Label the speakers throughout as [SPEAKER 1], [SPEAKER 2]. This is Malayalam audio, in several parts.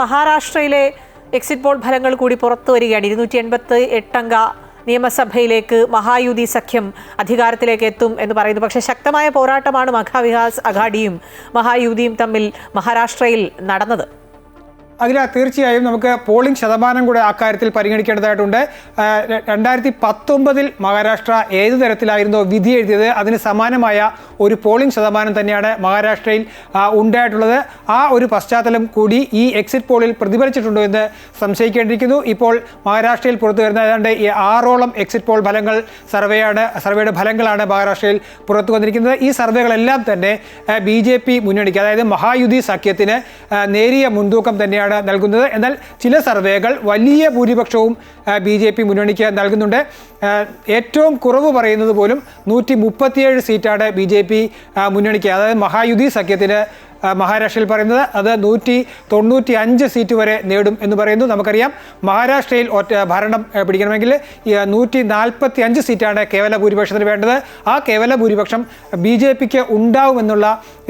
[SPEAKER 1] മഹാരാഷ്ട്രയിലെ എക്സിറ്റ് പോൾ ഫലങ്ങൾ കൂടി പുറത്തു വരികയാണ്. 288 അംഗ നിയമസഭയിലേക്ക് മഹായുതി സഖ്യം അധികാരത്തിലേക്ക് എത്തും എന്ന് പറയുന്നു. പക്ഷേ ശക്തമായ പോരാട്ടമാണ് മഹാവികാസ് അഘാഡിയും മഹായുതിയും തമ്മിൽ മഹാരാഷ്ട്രയിൽ നടന്നത്.
[SPEAKER 2] അതിൽ തീർച്ചയായും നമുക്ക് പോളിംഗ് ശതമാനം കൂടെ അക്കാര്യത്തിൽ പരിഗണിക്കേണ്ടതായിട്ടുണ്ട്. 2019 മഹാരാഷ്ട്ര ഏത് തരത്തിലായിരുന്നോ വിധി എഴുതിയത് അതിന് സമാനമായ ഒരു പോളിംഗ് ശതമാനം തന്നെയാണ് മഹാരാഷ്ട്രയിൽ ഉണ്ടായിട്ടുള്ളത്. ആ ഒരു പശ്ചാത്തലം കൂടി ഈ എക്സിറ്റ് പോളിൽ പ്രതിഫലിച്ചിട്ടുണ്ടോ എന്ന് സംശയിക്കേണ്ടിയിരിക്കുന്നു. ഇപ്പോൾ മഹാരാഷ്ട്രയിൽ പുറത്തു വരുന്ന ഏതാണ്ട് 6ഓളം എക്സിറ്റ് പോൾ ഫലങ്ങൾ സർവേയുടെ ഫലങ്ങളാണ് മഹാരാഷ്ട്രയിൽ പുറത്തു വന്നിരിക്കുന്നത്. ഈ സർവേകളെല്ലാം തന്നെ BJP മുന്നണിക്ക്, അതായത് മഹായുതി സഖ്യത്തിന് നേരിയ മുൻതൂക്കം തന്നെയാണ് നൽകുന്നത്. എന്നാൽ ചില സർവേകൾ വലിയ ഭൂരിപക്ഷവും BJP മുന്നണിക്ക് നൽകുന്നുണ്ട്. ഏറ്റവും കുറവ് പറയുന്നത് പോലും 137 സീറ്റാണ് BJP മുന്നണിക്ക്, അതായത് മഹായുതി സഖ്യത്തിന് മഹാരാഷ്ട്രയിൽ പറയുന്നത് അത് 195 സീറ്റ് വരെ നേടും എന്ന് പറയുന്നു. നമുക്കറിയാം മഹാരാഷ്ട്രയിൽ ഭരണം പിടിക്കണമെങ്കിൽ 145 സീറ്റാണ് കേവല ഭൂരിപക്ഷത്തിന് വേണ്ടത്. ആ കേവല ഭൂരിപക്ഷം BJPക്ക് ഉണ്ടാവുമെന്നുള്ള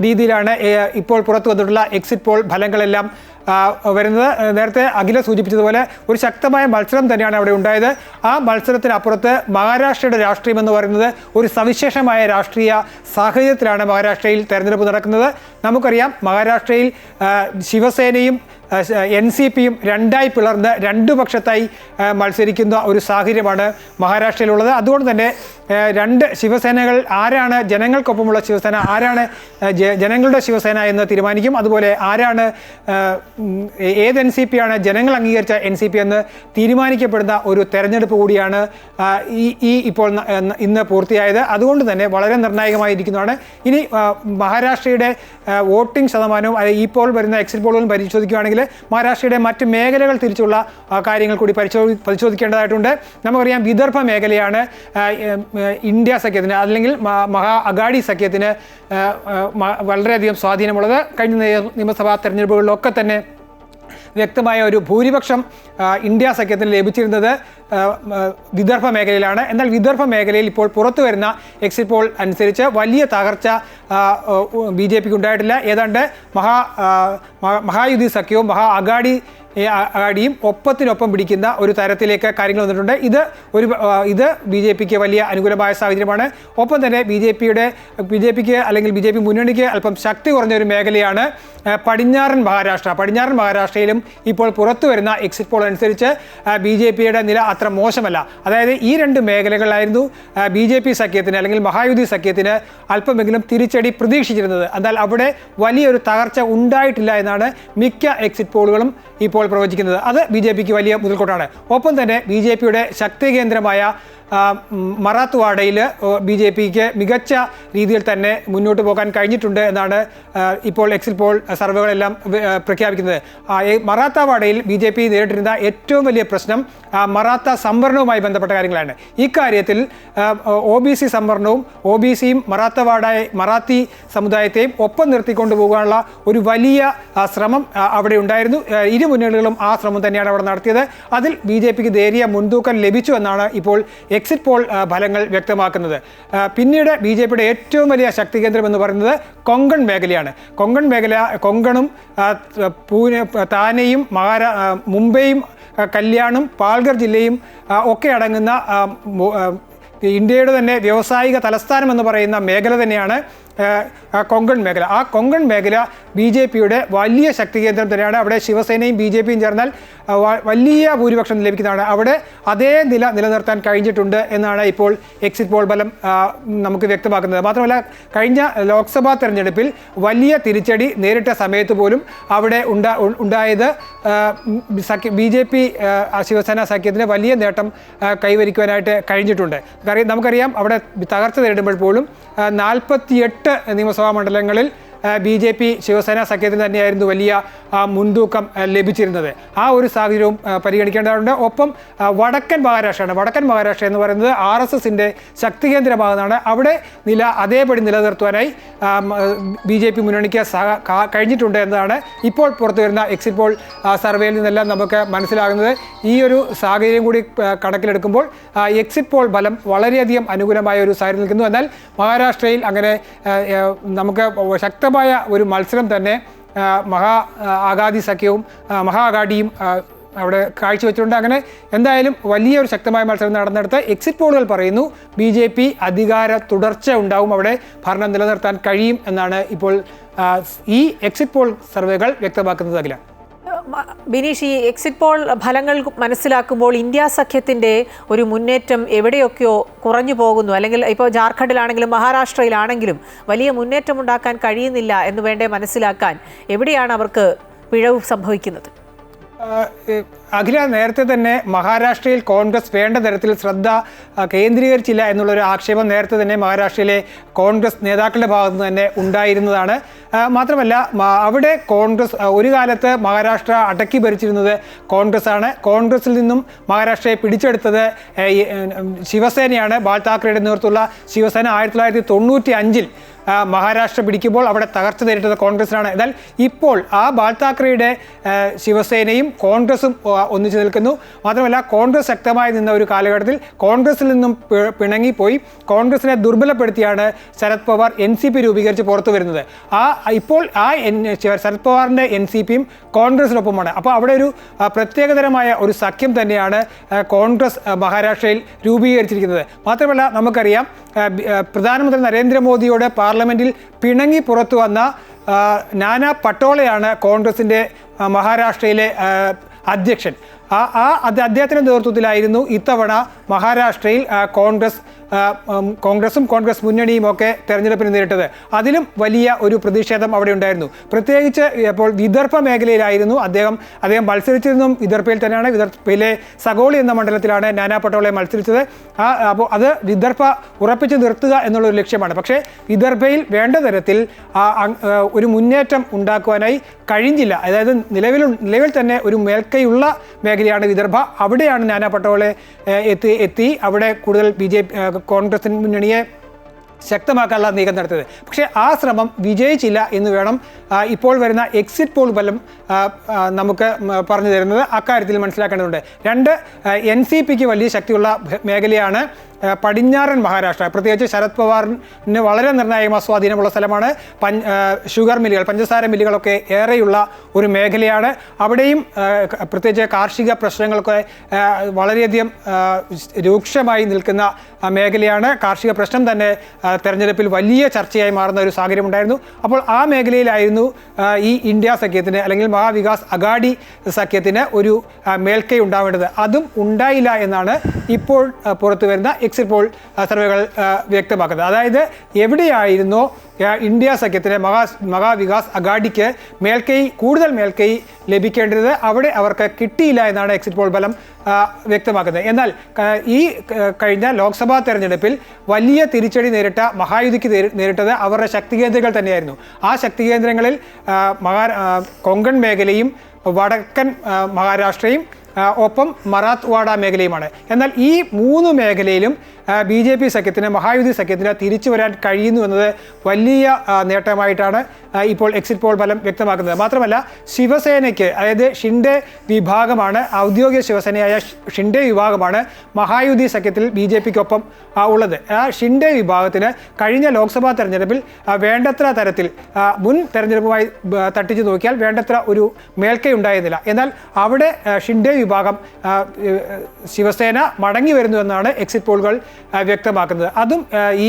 [SPEAKER 2] രീതിയിലാണ് ഇപ്പോൾ പുറത്തു വന്നിട്ടുള്ള എക്സിറ്റ് പോൾ ഫലങ്ങളെല്ലാം വരുന്നത്. നേരത്തെ അഖില സൂചിപ്പിച്ചതുപോലെ ഒരു ശക്തമായ മത്സരം തന്നെയാണ് അവിടെ ഉണ്ടായത്. ആ മത്സരത്തിനപ്പുറത്ത് മഹാരാഷ്ട്രയുടെ രാഷ്ട്രീയം എന്ന് പറയുന്നത് ഒരു സവിശേഷമായ രാഷ്ട്രീയ സാഹചര്യത്തിലാണ് മഹാരാഷ്ട്രയിൽ തെരഞ്ഞെടുപ്പ് നടക്കുന്നത്. നമുക്കറിയാം മഹാരാഷ്ട്രയിൽ ശിവസേനയും NCPയും രണ്ടായി പിളർന്ന് രണ്ടു പക്ഷത്തായി മത്സരിക്കുന്ന ഒരു സാഹചര്യമാണ് മഹാരാഷ്ട്രയിലുള്ളത്. അതുകൊണ്ട് തന്നെ രണ്ട് ശിവസേനകൾ ആരാണ് ജനങ്ങൾക്കൊപ്പമുള്ള ശിവസേന, ആരാണ് ജനങ്ങളുടെ ശിവസേന എന്ന് തീരുമാനിക്കും. അതുപോലെ ആരാണ് ഏത് NCP ആണ് ജനങ്ങൾ അംഗീകരിച്ച NCP എന്ന് തീരുമാനിക്കപ്പെടുന്ന ഒരു തെരഞ്ഞെടുപ്പ് കൂടിയാണ് ഇപ്പോൾ ഇന്ന് പൂർത്തിയായത്. അതുകൊണ്ട് തന്നെ വളരെ നിർണായകമായിരിക്കുന്നതാണ്. ഇനി മഹാരാഷ്ട്രയുടെ വോട്ടിംഗ് ശതമാനവും ഇപ്പോൾ വരുന്ന എക്സിറ്റ് പോളുകളും പരിശോധിക്കുകയാണെങ്കിൽ മഹാരാഷ്ട്രയുടെ മറ്റ് മേഖലകൾ തിരിച്ചുള്ള കാര്യങ്ങൾ കൂടി പരിശോധിക്കേണ്ടതായിട്ടുണ്ട്. നമുക്കറിയാം വിദർഭ മേഖലയാണ് ഇന്ത്യ സഖ്യത്തിന് അല്ലെങ്കിൽ മഹാ അഘാഡി സഖ്യത്തിന് വളരെയധികം സ്വാധീനമുള്ളത്. കഴിഞ്ഞ നിയമസഭാ തെരഞ്ഞെടുപ്പുകളിലൊക്കെ തന്നെ വ്യക്തമായ ഒരു ഭൂരിപക്ഷം ഇന്ത്യ സഖ്യത്തിന് ലഭിച്ചിരുന്നത് വിദർഭ മേഖലയിലാണ്. എന്നാൽ വിദർഭ മേഖലയിൽ ഇപ്പോൾ പുറത്തു വരുന്ന എക്സിറ്റ് പോൾ അനുസരിച്ച് വലിയ തകർച്ച BJPക്ക് ഉണ്ടായിട്ടില്ല. ഏതാണ്ട് മഹായുതി സഖ്യവും മഹാ അഘാഡിയും ഒപ്പത്തിനൊപ്പം പിടിക്കുന്ന ഒരു തരത്തിലേക്ക് കാര്യങ്ങൾ വന്നിട്ടുണ്ട്. ഇത് BJPക്ക് വലിയ അനുകൂലമായ സാഹചര്യമാണ്. ഒപ്പം തന്നെ BJPക്ക് അല്ലെങ്കിൽ BJP മുന്നണിക്ക് അല്പം ശക്തി കുറഞ്ഞ ഒരു മേഖലയാണ് പടിഞ്ഞാറൻ മഹാരാഷ്ട്രയിലും ഇപ്പോൾ പുറത്തു വരുന്ന എക്സിറ്റ് പോൾ അനുസരിച്ച് BJPയുടെ നില അത്ര മോശമല്ല. അതായത് ഈ രണ്ട് മേഖലകളിലായിരുന്നു BJP സഖ്യത്തിന് അല്ലെങ്കിൽ മഹായുതി സഖ്യത്തിന് അല്പമെങ്കിലും തിരിച്ചടി പ്രതീക്ഷിച്ചിരുന്നത്. എന്നാൽ അവിടെ വലിയൊരു തകർച്ച ഉണ്ടായിട്ടില്ല എന്നാണ് മിക്ക എക്സിറ്റ് പോളുകളും ഇപ്പോൾ പ്രവചിക്കുന്നത്. അത് BJPക്ക് വലിയ മുതൽക്കൂട്ടാണ്. ഒപ്പം തന്നെ BJPയുടെ ശക്തി കേന്ദ്രമായ മറാത്ത്വാഡയിൽ BJPക്ക് മികച്ച രീതിയിൽ തന്നെ മുന്നോട്ട് പോകാൻ കഴിഞ്ഞിട്ടുണ്ട് എന്നാണ് ഇപ്പോൾ എക്സിറ്റ് പോൾ സർവേകളെല്ലാം പ്രഖ്യാപിക്കുന്നത്. മറാത്തവാഡയിൽ BJP നേരിട്ടിരുന്ന ഏറ്റവും വലിയ പ്രശ്നം മറാത്ത സംവരണവുമായി ബന്ധപ്പെട്ട കാര്യങ്ങളാണ്. ഇക്കാര്യത്തിൽ OBC സംവരണവും OBCയും മറാത്തി സമുദായത്തെയും ഒപ്പം നിർത്തിക്കൊണ്ടു പോകാനുള്ള ഒരു വലിയ ശ്രമം അവിടെ ഉണ്ടായിരുന്നു. ഇരു മുന്നണികളും ആ ശ്രമം തന്നെയാണ് അവിടെ നടത്തിയത്. അതിൽ BJPക്ക് നേരിയ മുൻതൂക്കം ലഭിച്ചു എന്നാണ് ഇപ്പോൾ എക്സിറ്റ് പോൾ ഫലങ്ങൾ വ്യക്തമാക്കുന്നത്. പിന്നീട് BJPയുടെ ഏറ്റവും വലിയ ശക്തി കേന്ദ്രം എന്ന് പറയുന്നത് കൊങ്കൺ മേഖലയാണ്. കൊങ്കണും താനെയും മുംബൈയും കല്യാണും പാൽഘർ ജില്ലയും ഒക്കെ അടങ്ങുന്ന ഇന്ത്യയുടെ തന്നെ വ്യാവസായിക തലസ്ഥാനം എന്ന് പറയുന്ന മേഖല തന്നെയാണ് കൊങ്കൺ മേഖല. ആ കൊങ്കൺ മേഖല BJPയുടെ വലിയ ശക്തി കേന്ദ്രം തന്നെയാണ്. അവിടെ ശിവസേനയും BJPയും ചേർന്നാൽ വലിയ ഭൂരിപക്ഷം ലഭിക്കുന്നതാണ്. അവിടെ അതേ നിലനിർത്താൻ കഴിഞ്ഞിട്ടുണ്ട് എന്നാണ് ഇപ്പോൾ എക്സിറ്റ് പോൾ ഫലം നമുക്ക് വ്യക്തമാക്കുന്നത്. മാത്രമല്ല കഴിഞ്ഞ ലോക്സഭാ തെരഞ്ഞെടുപ്പിൽ വലിയ തിരിച്ചടി നേരിട്ട സമയത്ത് പോലും അവിടെ ഉണ്ടായത് BJP ശിവസേന സഖ്യത്തിന് വലിയ നേട്ടം കൈവരിക്കുവാനായിട്ട് കഴിഞ്ഞിട്ടുണ്ട്. നമുക്കറിയാം അവിടെ തകർച്ച നേരിടുമ്പോൾ പോലും 48 നിയമസഭാ മണ്ഡലങ്ങളിൽ BJP ശിവസേന സഖ്യത്തിന് തന്നെയായിരുന്നു വലിയ മുൻതൂക്കം ലഭിച്ചിരുന്നത്. ആ ഒരു സാഹചര്യവും പരിഗണിക്കേണ്ടതുണ്ട്. ഒപ്പം വടക്കൻ മഹാരാഷ്ട്ര എന്ന് പറയുന്നത് RSSന്റെ ശക്തി കേന്ദ്രമാകുന്നതാണ്. അവിടെ അതേപടി നിലനിർത്തുവാനായി BJP മുന്നണിക്ക് കഴിഞ്ഞിട്ടുണ്ട് എന്നതാണ് ഇപ്പോൾ പുറത്തു വരുന്ന എക്സിറ്റ് പോൾ സർവേയിൽ നിന്നെല്ലാം നമുക്ക് മനസ്സിലാകുന്നത്. ഈ ഒരു സാഹചര്യം കൂടി കണക്കിലെടുക്കുമ്പോൾ എക്സിറ്റ് പോൾ ഫലം വളരെയധികം അനുകൂലമായ ഒരു സാഹചര്യം നിൽക്കുന്നു. എന്നാൽ മഹാരാഷ്ട്രയിൽ അങ്ങനെ നമുക്ക് ശക്തമായ ഒരു മത്സരം തന്നെ അഗാഡി സഖ്യവും മഹാ അഗാഡിയും അവിടെ കാഴ്ചവെച്ചിട്ടുണ്ട്. അങ്ങനെ എന്തായാലും വലിയൊരു ശക്തമായ മത്സരം നടന്നെടുത്ത് എക്സിറ്റ് പോളുകൾ പറയുന്നു BJP അധികാര തുടർച്ച ഉണ്ടാവും, അവിടെ ഭരണം നിലനിർത്താൻ കഴിയും എന്നാണ് ഇപ്പോൾ ഈ എക്സിറ്റ് പോൾ സർവേകൾ വ്യക്തമാക്കുന്നത്. അഖില,
[SPEAKER 1] ബിനീഷ്, ഈ എക്സിറ്റ് പോൾ ഫലങ്ങൾ മനസ്സിലാക്കുമ്പോൾ ഇന്ത്യ സഖ്യത്തിൻ്റെ ഒരു മുന്നേറ്റം എവിടെയൊക്കെയോ കുറഞ്ഞു പോകുന്നു, അല്ലെങ്കിൽ ഇപ്പോൾ ജാർഖണ്ഡിലാണെങ്കിലും മഹാരാഷ്ട്രയിലാണെങ്കിലും വലിയ മുന്നേറ്റം ഉണ്ടാക്കാൻ കഴിയുന്നില്ല എന്ന് വേണ്ടേ മനസ്സിലാക്കാൻ? എവിടെയാണ് അവർക്ക് പിഴവ് സംഭവിക്കുന്നത്?
[SPEAKER 2] അഖില, നേരത്തെ തന്നെ മഹാരാഷ്ട്രയിൽ കോൺഗ്രസ് വേണ്ട തരത്തിൽ ശ്രദ്ധ കേന്ദ്രീകരിച്ചില്ല എന്നുള്ളൊരു ആക്ഷേപം നേരത്തെ തന്നെ മഹാരാഷ്ട്രയിലെ കോൺഗ്രസ് നേതാക്കളുടെ ഭാഗത്ത് തന്നെ ഉണ്ടായിരുന്നതാണ്. മാത്രമല്ല അവിടെ കോൺഗ്രസ് ഒരു കാലത്ത് മഹാരാഷ്ട്ര അടക്കി ഭരിച്ചിരുന്നത് കോൺഗ്രസ് ആണ്. കോൺഗ്രസിൽ നിന്നും മഹാരാഷ്ട്രയെ പിടിച്ചെടുത്തത് ശിവസേനയാണ്. ബാൽ താക്കറെയുടെ നേതൃത്വമുള്ള ശിവസേന 1995-ൽ മഹാരാഷ്ട്ര പിടിക്കുമ്പോൾ അവിടെ തകർച്ച നേരിട്ടത് കോൺഗ്രസിനാണ്. എന്നാൽ ഇപ്പോൾ ആ ബാൽ താക്കറെയുടെ ശിവസേനയും കോൺഗ്രസും ഒന്നിച്ചു നിൽക്കുന്നു. മാത്രമല്ല കോൺഗ്രസ് ശക്തമായി നിന്ന ഒരു കാലഘട്ടത്തിൽ കോൺഗ്രസിൽ നിന്നും പിണങ്ങിപ്പോയി കോൺഗ്രസിനെ ദുർബലപ്പെടുത്തിയാണ് ശരത് പവാർ NCP രൂപീകരിച്ച് പുറത്തു വരുന്നത്. ഇപ്പോൾ ശരത് പവാറിൻ്റെ NCPയും കോൺഗ്രസിനൊപ്പമാണ്. അപ്പോൾ അവിടെ ഒരു പ്രത്യേകതരമായ ഒരു സഖ്യം തന്നെയാണ് കോൺഗ്രസ് മഹാരാഷ്ട്രയിൽ രൂപീകരിച്ചിരിക്കുന്നത്. മാത്രമല്ല നമുക്കറിയാം പ്രധാനമന്ത്രി നരേന്ദ്രമോദിയോട് പാർലമെൻറ്റിൽ പിണങ്ങി പുറത്തു വന്ന നാനാ പട്ടോളയാണ് കോൺഗ്രസിൻ്റെ മഹാരാഷ്ട്രയിലെ അധ്യക്ഷൻ. അദ്ദേഹത്തിൻ്റെ നേതൃത്വത്തിലായിരുന്നു ഇത്തവണ മഹാരാഷ്ട്രയിൽ കോൺഗ്രസും കോൺഗ്രസ് മുന്നണിയും ഒക്കെ തെരഞ്ഞെടുപ്പിന് നേരിട്ടത്. അതിലും വലിയ ഒരു പ്രതിഷേധം അവിടെ ഉണ്ടായിരുന്നു. പ്രത്യേകിച്ച് ഇപ്പോൾ വിദർഭ മേഖലയിലായിരുന്നു അദ്ദേഹം മത്സരിച്ചിരുന്നതും വിദർഭയിൽ തന്നെയാണ്. വിദർഭയിലെ സഗോളി എന്ന മണ്ഡലത്തിലാണ് നാനാ പട്ടോളെ മത്സരിച്ചത്. അപ്പോൾ അത് വിദർഭ ഉറപ്പിച്ച് നിർത്തുക എന്നുള്ളൊരു ലക്ഷ്യമാണ്. പക്ഷേ വിദർഭയിൽ വേണ്ട തരത്തിൽ ഒരു മുന്നേറ്റം ഉണ്ടാക്കുവാനായി കഴിഞ്ഞില്ല. അതായത് നിലവിൽ തന്നെ ഒരു മേൽക്കൈയുള്ള മേഖലയാണ് വിദർഭ. അവിടെയാണ് നാനാ പട്ടോളെ എത്തി അവിടെ കൂടുതൽ കോൺഗ്രസ് മുന്നണിയെ ശക്തമാക്കാനുള്ള നീക്കം നടത്തിയത്. പക്ഷേ ആ ശ്രമം വിജയിച്ചില്ല എന്ന് വേണം ഇപ്പോൾ വരുന്ന എക്സിറ്റ് പോൾ ഫലം നമുക്ക് പറഞ്ഞു തരുന്നത്. അക്കാര്യത്തിൽ മനസ്സിലാക്കേണ്ടതുണ്ട്. NCPക്ക് വലിയ ശക്തിയുള്ള മേഖലയാണ് പടിഞ്ഞാറൻ മഹാരാഷ്ട്ര. പ്രത്യേകിച്ച് ശരത് പവാറിന് വളരെ നിർണായകമായ സ്വാധീനമുള്ള സ്ഥലമാണ്. ഷുഗർ മില്ലുകൾ, പഞ്ചസാര മില്ലുകളൊക്കെ ഏറെയുള്ള ഒരു മേഖലയാണ്. അവിടെയും പ്രത്യേകിച്ച് കാർഷിക പ്രശ്നങ്ങളൊക്കെ വളരെയധികം രൂക്ഷമായി നിൽക്കുന്ന മേഖലയാണ്. കാർഷിക പ്രശ്നം തന്നെ തെരഞ്ഞെടുപ്പിൽ വലിയ ചർച്ചയായി മാറുന്ന ഒരു സാഹചര്യം ഉണ്ടായിരുന്നു. അപ്പോൾ ആ മേഖലയിലായിരുന്നു ഈ ഇന്ത്യ സഖ്യത്തിന് അല്ലെങ്കിൽ മഹാവികാസ് അഗാഡി സഖ്യത്തിന് ഒരു മേൽക്കൈ ഉണ്ടാവേണ്ടത്. അതും ഉണ്ടായില്ല എന്നാണ് ഇപ്പോൾ പുറത്തു വരുന്ന എക്സിറ്റ് പോൾ സർവേകൾ വ്യക്തമാക്കുന്നത്. അതായത് എവിടെയായിരുന്നോ ഇന്ത്യ സഖ്യത്തിന് മഹാവികാസ് അഗാഡിക്ക് കൂടുതൽ മേൽക്കൈ ലഭിക്കേണ്ടത് അവിടെ അവർക്ക് കിട്ടിയില്ല എന്നാണ് എക്സിറ്റ് പോൾ ഫലം വ്യക്തമാക്കുന്നത്. എന്നാൽ ഈ കഴിഞ്ഞ ലോക്സഭാ തെരഞ്ഞെടുപ്പിൽ വലിയ തിരിച്ചടി നേരിട്ട മഹായുതിക്ക് നേരിട്ടത് അവരുടെ ശക്തി കേന്ദ്രങ്ങൾ തന്നെയായിരുന്നു. ആ ശക്തി കേന്ദ്രങ്ങളിൽ കൊങ്കൺ മേഖലയും വടക്കൻ മഹാരാഷ്ട്രയും ഒപ്പം മറാത്ത്വാഡ മേഖലയുമാണ്. എന്നാൽ ഈ 3 മേഖലയിലും BJP സഖ്യത്തിന് മഹായുതി സഖ്യത്തിന് തിരിച്ചു വരാൻ കഴിയുന്നു എന്നത് വലിയ നേട്ടമായിട്ടാണ് ഇപ്പോൾ എക്സിറ്റ് പോൾ ഫലം വ്യക്തമാക്കുന്നത്. മാത്രമല്ല ശിവസേനയ്ക്ക്, അതായത് ഷിൻഡെ വിഭാഗമാണ്, ഔദ്യോഗിക ശിവസേനയായ ഷിൻഡെ വിഭാഗമാണ് മഹായുതി സഖ്യത്തിൽ BJPക്കൊപ്പം ഉള്ളത്. ആ ഷിൻഡെ വിഭാഗത്തിന് കഴിഞ്ഞ ലോക്സഭാ തെരഞ്ഞെടുപ്പിൽ വേണ്ടത്ര തരത്തിൽ മുൻ തെരഞ്ഞെടുപ്പുമായി തട്ടിച്ചു നോക്കിയാൽ വേണ്ടത്ര ഒരു മേൽക്കൈ ഉണ്ടായിരുന്നില്ല. എന്നാൽ അവിടെ ഷിൻഡെ വിഭാഗം ശിവസേന മടങ്ങി വരുന്നു എന്നാണ് എക്സിറ്റ് പോളുകൾ വ്യക്തമാക്കുന്നത്. അതും ഈ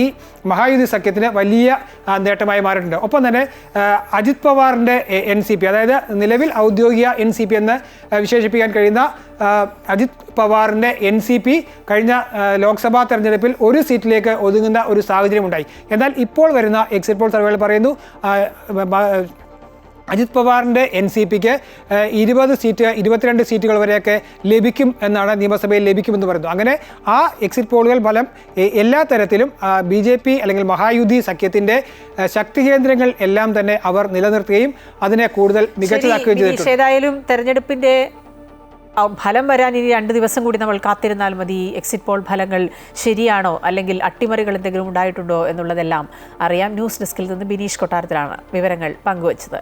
[SPEAKER 2] മഹായുതി സഖ്യത്തിന് വലിയ നേട്ടമായി മാറിയിട്ടുണ്ട്. ഒപ്പം തന്നെ അജിത് പവാറിൻ്റെ NCP, അതായത് നിലവിൽ ഔദ്യോഗിക NCP എന്ന് വിശേഷിപ്പിക്കാൻ കഴിയുന്ന അജിത് പവാറിൻ്റെ NCP കഴിഞ്ഞ ലോക്സഭാ തെരഞ്ഞെടുപ്പിൽ ഒരു സീറ്റിലേക്ക് ഒതുങ്ങുന്ന ഒരു സാഹചര്യം ഉണ്ടായി. എന്നാൽ ഇപ്പോൾ വരുന്ന എക്സിറ്റ് പോൾ സർവേകൾ പറയുന്നു അജിത് പവാറിൻ്റെ NCPക്ക് 22 സീറ്റുകൾ വരെയൊക്കെ ലഭിക്കും എന്നാണ്, നിയമസഭയിൽ ലഭിക്കുമെന്ന് പറയുന്നു. അങ്ങനെ ആ എക്സിറ്റ് പോളുകൾ ഫലം എല്ലാ തരത്തിലും BJP അല്ലെങ്കിൽ മഹായുതി സഖ്യത്തിൻ്റെ ശക്തി കേന്ദ്രങ്ങൾ എല്ലാം തന്നെ അവർ നിലനിർത്തുകയും അതിനെ കൂടുതൽ മികച്ചതാക്കുകയും ചെയ്തിട്ടുണ്ട്.
[SPEAKER 1] ഏതായാലും തെരഞ്ഞെടുപ്പിൻ്റെ ഫലം വരാൻ ഇനി 2 ദിവസം കൂടി നമ്മൾ കാത്തിരുന്നാൽ മതി. എക്സിറ്റ് പോൾ ഫലങ്ങൾ ശരിയാണോ അല്ലെങ്കിൽ അട്ടിമറികൾ എന്തെങ്കിലും ഉണ്ടായിട്ടുണ്ടോ എന്നുള്ളതെല്ലാം അറിയാം. ന്യൂസ് ഡെസ്കിൽ നിന്ന് ബിനീഷ് കൊട്ടാരത്തിലാണ് വിവരങ്ങൾ പങ്കുവച്ചത്.